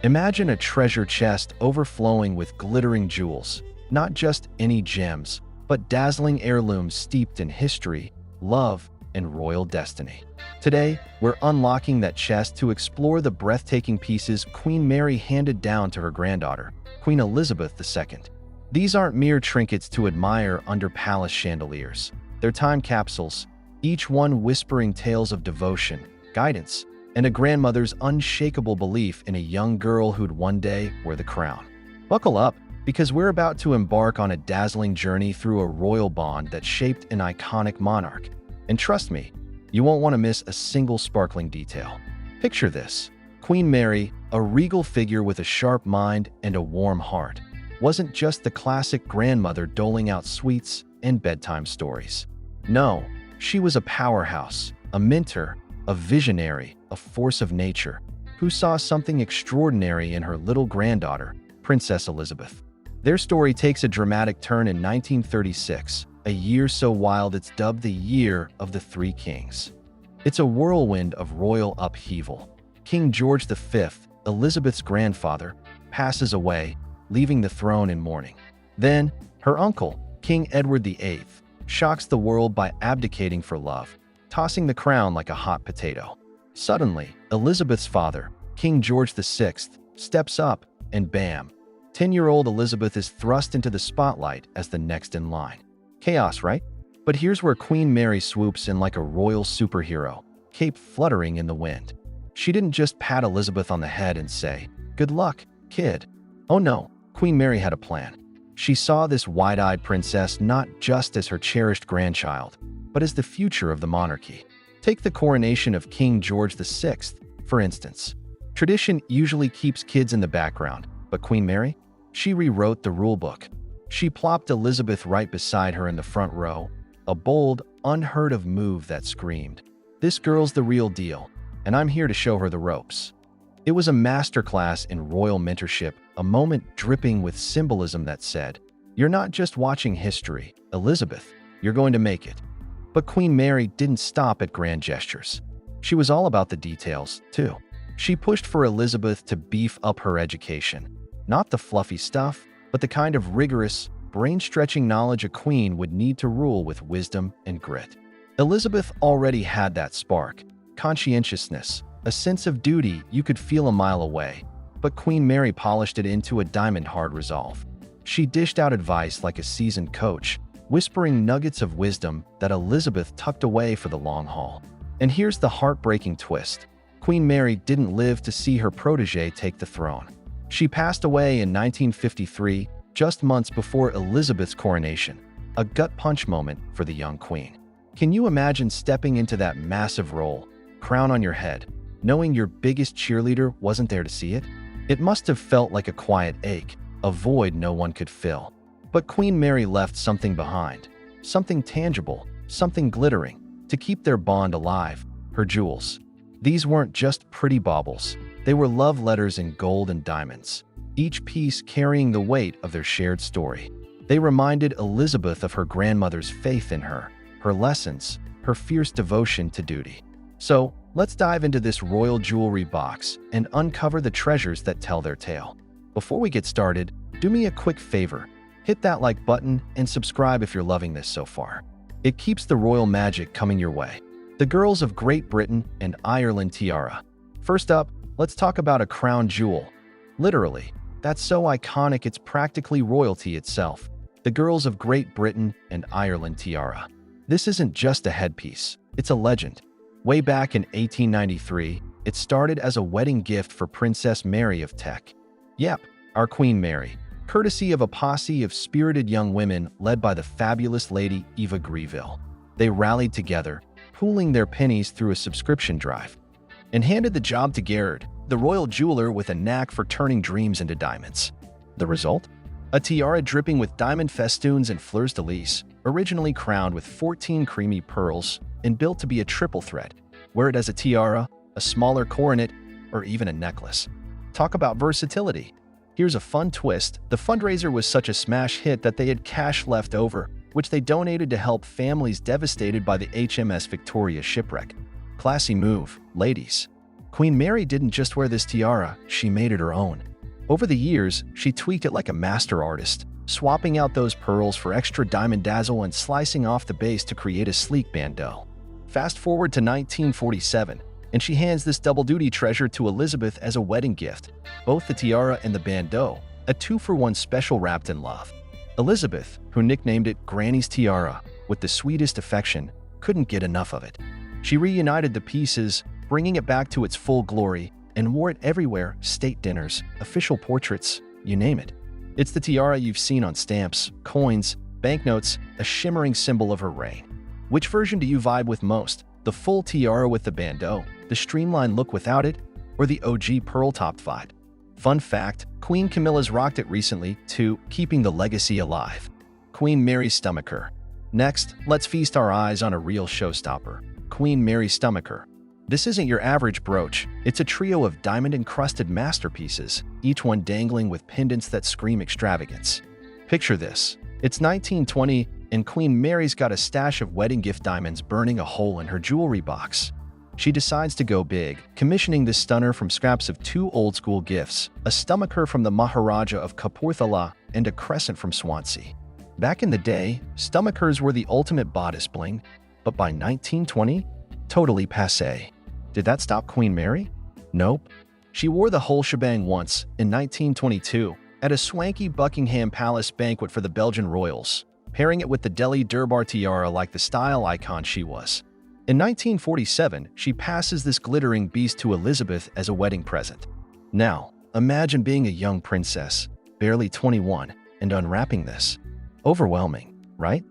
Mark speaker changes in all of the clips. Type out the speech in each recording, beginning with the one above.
Speaker 1: Imagine a treasure chest overflowing with glittering jewels, not just any gems, but dazzling heirlooms steeped in history, love, and royal destiny. Today, we're unlocking that chest to explore the breathtaking pieces Queen Mary handed down to her granddaughter, Queen Elizabeth II. These aren't mere trinkets to admire under palace chandeliers. They're time capsules, each one whispering tales of devotion, guidance, and a grandmother's unshakable belief in a young girl who'd one day wear the crown. Buckle up, because we're about to embark on a dazzling journey through a royal bond that shaped an iconic monarch. And trust me, you won't want to miss a single sparkling detail. Picture this: Queen Mary, a regal figure with a sharp mind and a warm heart, wasn't just the classic grandmother doling out sweets and bedtime stories. No, she was a powerhouse, a mentor, a visionary, a force of nature, who saw something extraordinary in her little granddaughter, Princess Elizabeth. Their story takes a dramatic turn in 1936, a year so wild it's dubbed the Year of the Three Kings. It's a whirlwind of royal upheaval. King George V, Elizabeth's grandfather, passes away, leaving the throne in mourning. Then, her uncle, King Edward VIII, shocks the world by abdicating for love, tossing the crown like a hot potato. Suddenly, Elizabeth's father, King George VI, steps up, and bam, 10-year-old Elizabeth is thrust into the spotlight as the next in line. Chaos, right? But here's where Queen Mary swoops in like a royal superhero, cape fluttering in the wind. She didn't just pat Elizabeth on the head and say, "Good luck, kid." Oh no, Queen Mary had a plan. She saw this wide-eyed princess not just as her cherished grandchild, but as the future of the monarchy. Take the coronation of King George VI, for instance. Tradition usually keeps kids in the background, but Queen Mary? She rewrote the rulebook. She plopped Elizabeth right beside her in the front row, a bold, unheard-of move that screamed, "This girl's the real deal, and I'm here to show her the ropes." It was a masterclass in royal mentorship, a moment dripping with symbolism that said, "You're not just watching history, Elizabeth, you're going to make it." But Queen Mary didn't stop at grand gestures. She was all about the details, too. She pushed for Elizabeth to beef up her education. Not the fluffy stuff, but the kind of rigorous, brain-stretching knowledge a queen would need to rule with wisdom and grit. Elizabeth already had that spark, conscientiousness, a sense of duty you could feel a mile away, but Queen Mary polished it into a diamond-hard resolve. She dished out advice like a seasoned coach, whispering nuggets of wisdom that Elizabeth tucked away for the long haul. And here's the heartbreaking twist: Queen Mary didn't live to see her protégé take the throne. She passed away in 1953, just months before Elizabeth's coronation, a gut-punch moment for the young queen. Can you imagine stepping into that massive role, crown on your head, knowing your biggest cheerleader wasn't there to see it? It must have felt like a quiet ache, a void no one could fill. But Queen Mary left something behind, something tangible, something glittering, to keep their bond alive: her jewels. These weren't just pretty baubles, they were love letters in gold and diamonds, each piece carrying the weight of their shared story. They reminded Elizabeth of her grandmother's faith in her, her lessons, her fierce devotion to duty. So, let's dive into this royal jewelry box and uncover the treasures that tell their tale. Before we get started, do me a quick favor. Hit that like button and subscribe if you're loving this so far. It keeps the royal magic coming your way. The Girls of Great Britain and Ireland tiara. First up, let's talk about a crown jewel. Literally, that's so iconic it's practically royalty itself. The Girls of Great Britain and Ireland tiara. This isn't just a headpiece, it's a legend. Way back in 1893, it started as a wedding gift for Princess Mary of Teck. Yep, our Queen Mary, courtesy of a posse of spirited young women led by the fabulous Lady Eva Greville. They rallied together, pooling their pennies through a subscription drive, and handed the job to Gerard, the royal jeweler with a knack for turning dreams into diamonds. The result? A tiara dripping with diamond festoons and fleurs-de-lis, originally crowned with 14 creamy pearls and built to be a triple threat. Wear it as a tiara, a smaller coronet, or even a necklace. Talk about versatility. Here's a fun twist: the fundraiser was such a smash hit that they had cash left over, which they donated to help families devastated by the HMS Victoria shipwreck. Classy move, ladies. Queen Mary didn't just wear this tiara, she made it her own. Over the years, she tweaked it like a master artist, swapping out those pearls for extra diamond dazzle and slicing off the base to create a sleek bandeau. Fast forward to 1947, and she hands this double-duty treasure to Elizabeth as a wedding gift, both the tiara and the bandeau, a two-for-one special wrapped in love. Elizabeth, who nicknamed it Granny's Tiara, with the sweetest affection, couldn't get enough of it. She reunited the pieces, bringing it back to its full glory, and wore it everywhere: state dinners, official portraits, you name it. It's the tiara you've seen on stamps, coins, banknotes, a shimmering symbol of her reign. Which version do you vibe with most? The full tiara with the bandeau, the streamlined look without it, or the OG pearl-topped vibe? Fun fact, Queen Camilla's rocked it recently, too, keeping the legacy alive. Queen Mary's Stomacher. Next, let's feast our eyes on a real showstopper, Queen Mary's Stomacher. This isn't your average brooch, it's a trio of diamond-encrusted masterpieces, each one dangling with pendants that scream extravagance. Picture this. It's 1920, and Queen Mary's got a stash of wedding gift diamonds burning a hole in her jewelry box. She decides to go big, commissioning this stunner from scraps of two old-school gifts, a stomacher from the Maharaja of Kapurthala and a crescent from Swansea. Back in the day, stomachers were the ultimate bodice bling, but by 1920, totally passé. Did that stop Queen Mary? Nope. She wore the whole shebang once, in 1922, at a swanky Buckingham Palace banquet for the Belgian royals, pairing it with the Delhi Durbar tiara like the style icon she was. In 1947, she passes this glittering beast to Elizabeth as a wedding present. Now, imagine being a young princess, barely 21, and unwrapping this. Overwhelming, right?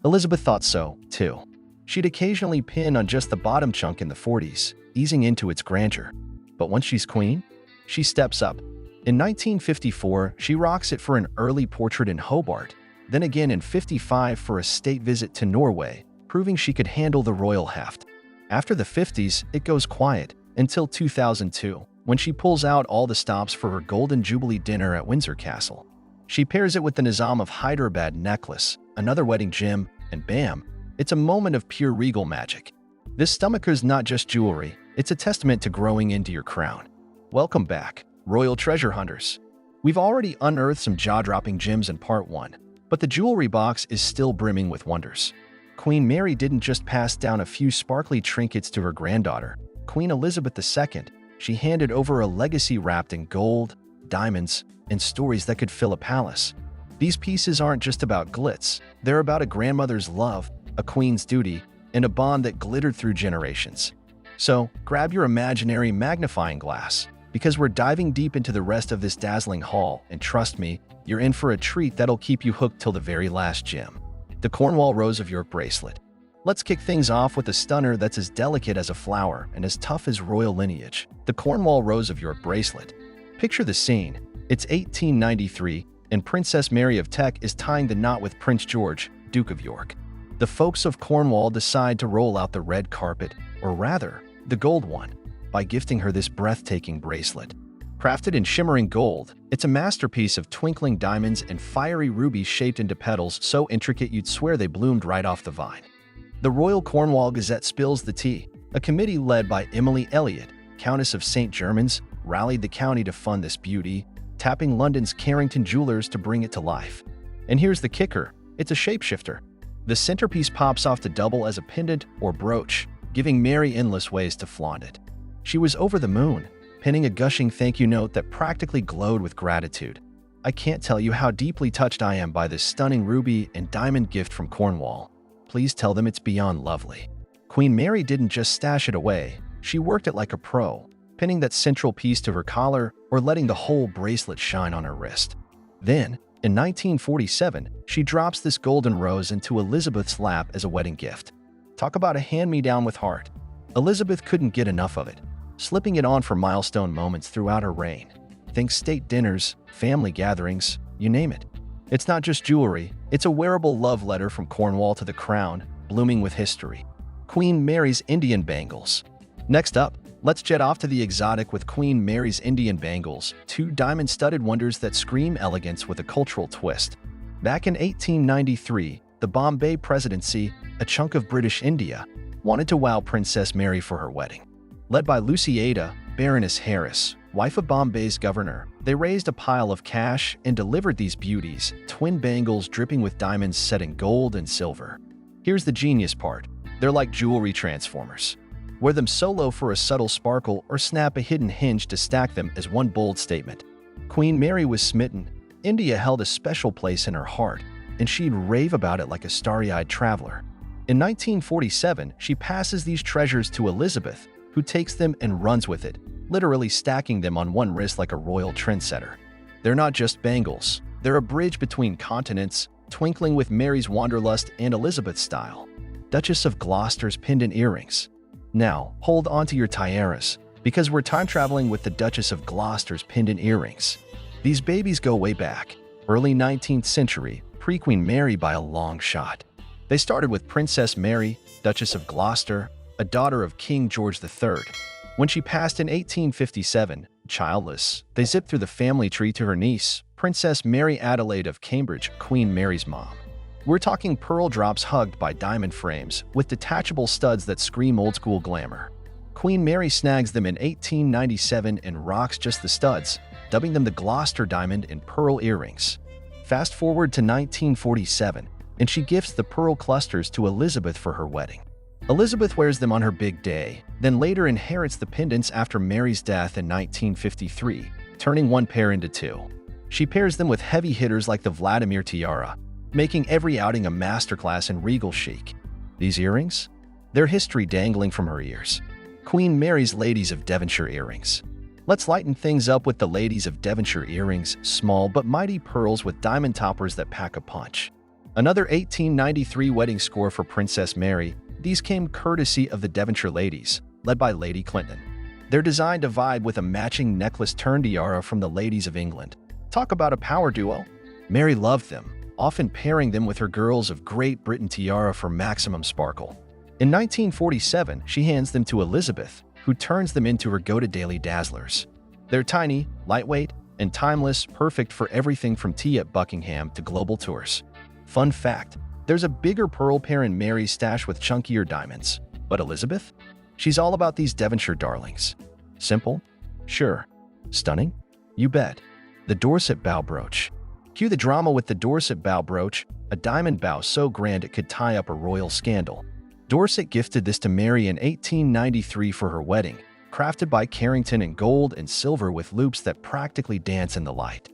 Speaker 1: Elizabeth thought so, too. She'd occasionally pin on just the bottom chunk in the 40s, easing into its grandeur. But once she's queen, she steps up. In 1954, she rocks it for an early portrait in Hobart, then again in 55 for a state visit to Norway, proving she could handle the royal heft. After the 50s, it goes quiet, until 2002, when she pulls out all the stops for her Golden Jubilee dinner at Windsor Castle. She pairs it with the Nizam of Hyderabad necklace, another wedding gem, and bam, it's a moment of pure regal magic. This stomacher's not just jewelry, it's a testament to growing into your crown. Welcome back, royal treasure hunters. We've already unearthed some jaw-dropping gems in part 1, but the jewelry box is still brimming with wonders. Queen Mary didn't just pass down a few sparkly trinkets to her granddaughter, Queen Elizabeth II. She handed over a legacy wrapped in gold, diamonds, and stories that could fill a palace. These pieces aren't just about glitz, they're about a grandmother's love, a queen's duty, and a bond that glittered through generations. So, grab your imaginary magnifying glass, because we're diving deep into the rest of this dazzling haul, and trust me, you're in for a treat that'll keep you hooked till the very last gem. The Cornwall Rose of York bracelet. Let's kick things off with a stunner that's as delicate as a flower and as tough as royal lineage. The Cornwall Rose of York bracelet. Picture the scene. It's 1893, and Princess Mary of Teck is tying the knot with Prince George, Duke of York. The folks of Cornwall decide to roll out the red carpet, or rather, the gold one, by gifting her this breathtaking bracelet. Crafted in shimmering gold, it's a masterpiece of twinkling diamonds and fiery rubies shaped into petals so intricate you'd swear they bloomed right off the vine. The Royal Cornwall Gazette spills the tea. A committee led by Emily Elliot, Countess of St. Germans, rallied the county to fund this beauty, tapping London's Carrington Jewelers to bring it to life. And here's the kicker, it's a shapeshifter. The centerpiece pops off to double as a pendant or brooch, giving Mary endless ways to flaunt it. She was over the moon, penning a gushing thank you note that practically glowed with gratitude. I can't tell you how deeply touched I am by this stunning ruby and diamond gift from Cornwall. Please tell them it's beyond lovely. Queen Mary didn't just stash it away, she worked it like a pro, pinning that central piece to her collar or letting the whole bracelet shine on her wrist. Then, in 1947, she drops this golden rose into Elizabeth's lap as a wedding gift. Talk about a hand-me-down with heart. Elizabeth couldn't get enough of it, slipping it on for milestone moments throughout her reign. Think state dinners, family gatherings, you name it. It's not just jewelry, it's a wearable love letter from Cornwall to the crown, blooming with history. Queen Mary's Indian bangles. Next up, let's jet off to the exotic with Queen Mary's Indian bangles, two diamond-studded wonders that scream elegance with a cultural twist. Back in 1893, the Bombay Presidency, a chunk of British India, wanted to wow Princess Mary for her wedding. Led by Lucy Ada, Baroness Harris, wife of Bombay's governor. They raised a pile of cash and delivered these beauties, twin bangles dripping with diamonds set in gold and silver. Here's the genius part. They're like jewelry transformers. Wear them solo for a subtle sparkle or snap a hidden hinge to stack them as one bold statement. Queen Mary was smitten. India held a special place in her heart, and she'd rave about it like a starry-eyed traveler. In 1947, she passes these treasures to Elizabeth, who takes them and runs with it, literally stacking them on one wrist like a royal trendsetter. They're not just bangles. They're a bridge between continents, twinkling with Mary's wanderlust and Elizabeth's style. Duchess of Gloucester's pendant earrings. Now, hold on to your tiaras, because we're time-traveling with the Duchess of Gloucester's pendant earrings. These babies go way back, early 19th century, pre-Queen Mary by a long shot. They started with Princess Mary, Duchess of Gloucester, a daughter of King George III. When she passed in 1857, childless, they zipped through the family tree to her niece, Princess Mary Adelaide of Cambridge, Queen Mary's mom. We're talking pearl drops hugged by diamond frames with detachable studs that scream old-school glamour. Queen Mary snags them in 1897 and rocks just the studs, dubbing them the Gloucester diamond and pearl earrings. Fast forward to 1947, and she gifts the pearl clusters to Elizabeth for her wedding. Elizabeth wears them on her big day, then later inherits the pendants after Mary's death in 1953, turning one pair into two. She pairs them with heavy hitters like the Vladimir tiara, making every outing a masterclass in regal chic. These earrings? Their history dangling from her ears. Queen Mary's Ladies of Devonshire earrings. Let's lighten things up with the Ladies of Devonshire earrings, small but mighty pearls with diamond toppers that pack a punch. Another 1893 wedding score for Princess Mary. These came courtesy of the Devonshire ladies, led by Lady Clinton. They're designed to vibe with a matching necklace turned tiara from the ladies of England. Talk about a power duo. Mary loved them, often pairing them with her Girls of Great Britain tiara for maximum sparkle. In 1947, she hands them to Elizabeth, who turns them into her go-to-daily dazzlers. They're tiny, lightweight, and timeless, perfect for everything from tea at Buckingham to global tours. Fun fact, there's a bigger pearl pair in Mary's stash with chunkier diamonds. But Elizabeth? She's all about these Devonshire darlings. Simple? Sure. Stunning? You bet. The Dorset Bow Brooch. Cue the drama with the Dorset Bow Brooch, a diamond bow so grand it could tie up a royal scandal. Dorset gifted this to Mary in 1893 for her wedding, crafted by Carrington in gold and silver with loops that practically dance in the light.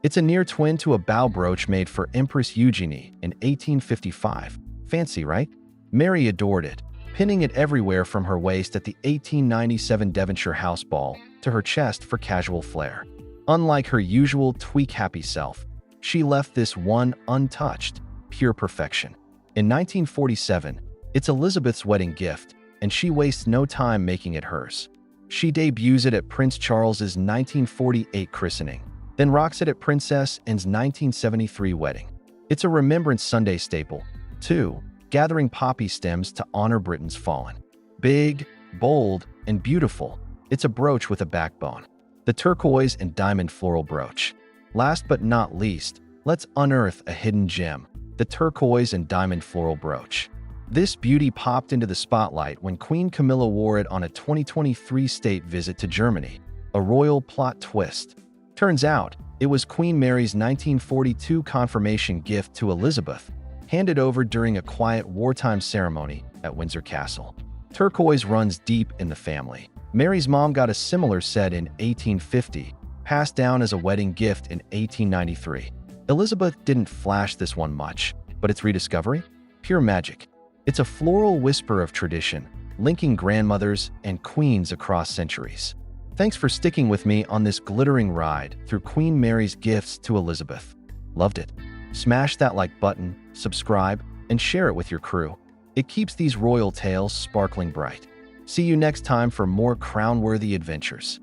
Speaker 1: It's a near twin to a bow brooch made for Empress Eugenie in 1855. Fancy, right? Mary adored it, pinning it everywhere from her waist at the 1897 Devonshire House Ball to her chest for casual flair. Unlike her usual tweak-happy self, she left this one untouched, pure perfection. In 1947, it's Elizabeth's wedding gift, and she wastes no time making it hers. She debuts it at Prince Charles's 1948 christening, then rocks it at Princess Anne's 1973 wedding. It's a Remembrance Sunday staple, too, gathering poppy stems to honor Britain's fallen. Big, bold, and beautiful, it's a brooch with a backbone. The turquoise and diamond floral brooch. Last but not least, let's unearth a hidden gem, the turquoise and diamond floral brooch. This beauty popped into the spotlight when Queen Camilla wore it on a 2023 state visit to Germany. A royal plot twist. Turns out, it was Queen Mary's 1942 confirmation gift to Elizabeth, handed over during a quiet wartime ceremony at Windsor Castle. Turquoise runs deep in the family. Mary's mom got a similar set in 1850, passed down as a wedding gift in 1893. Elizabeth didn't flash this one much, but its rediscovery? Pure magic. It's a floral whisper of tradition, linking grandmothers and queens across centuries. Thanks for sticking with me on this glittering ride through Queen Mary's gifts to Elizabeth. Loved it? Smash that like button, subscribe, and share it with your crew. It keeps these royal tales sparkling bright. See you next time for more crown-worthy adventures.